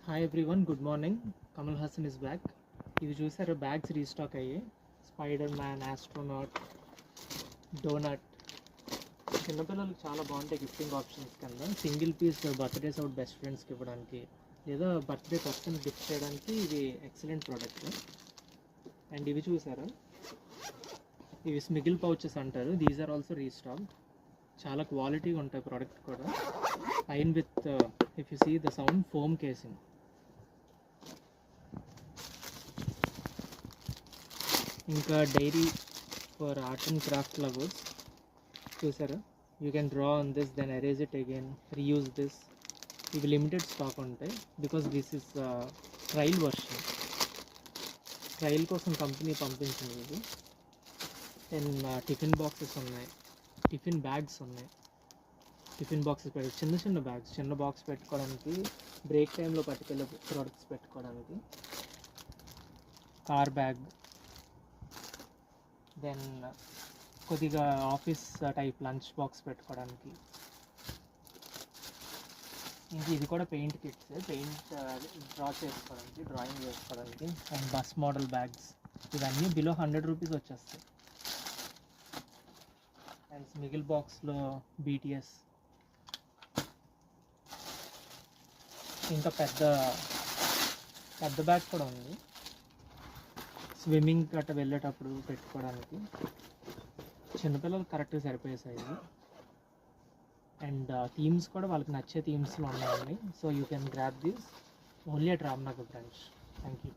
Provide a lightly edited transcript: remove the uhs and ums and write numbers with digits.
Hi everyone, good morning. Kamal Haasan is back. ఇవి చూసారు, bags restock అయ్యాయి. Spider Man, astronaut, donut. చిన్నపిల్లలకు చాలా బాగుంటాయి గిఫ్టింగ్ ఆప్షన్స్ కింద. Single piece birthdays out best ఫ్రెండ్స్కి ఇవ్వడానికి లేదా బర్త్డే పర్సన్ గిఫ్ట్ చేయడానికి ఇది ఎక్సలెంట్ ప్రోడక్ట్. అండ్ ఇవి చూసారా, ఇవి స్మిగిల్ పౌచెస్ అంటారు. These are also restock. చాలా క్వాలిటీగా ఉంటాయి ప్రోడక్ట్ కూడా. Pine with if you see the sound foam casing. ఇంకా diary for art and craft lovers చూసారా, you can draw on this, then erase it again, reuse this. ఇవి limited stock ఉంటాయి because this is trial version. Trial కోసం company పంపించింది ఇది. Then tiffin boxes ఉన్నాయి, tiffin bags ఉన్నాయి. Tiffin boxes చిన్న చిన్న బ్యాగ్స్, చిన్న బాక్స్ పెట్టుకోవడానికి, బ్రేక్ టైంలో పట్టుకెళ్ళే ప్రోడక్ట్స్ పెట్టుకోవడానికి. కార్ బ్యాగ్, దెన్ కొద్దిగా ఆఫీస్ టైప్ లంచ్ బాక్స్ పెట్టుకోవడానికి. ఇది కూడా పెయింట్ కిట్స్, పెయింట్ డ్రా చేసుకోవడానికి, డ్రాయింగ్ చేసుకోవడానికి. అండ్ బస్ మోడల్ బ్యాగ్స్, ఇవన్నీ బిలో 100 రూపీస్ వచ్చేస్తాయి. అండ్ మిగిల్ బాక్స్లో బీటీఎస్. ఇంకా పెద్ద బ్యాగ్ కూడా ఉంది, స్విమ్మింగ్ గట్ట వెళ్ళేటప్పుడు పెట్టుకోవడానికి. చిన్నపిల్లలు కరెక్ట్గా సరిపోయే సైజు. అండ్ థీమ్స్ కూడా వాళ్ళకి నచ్చే థీమ్స్లో ఉన్నాయండి. So you can grab these only at Ramnagar branch. Thank you.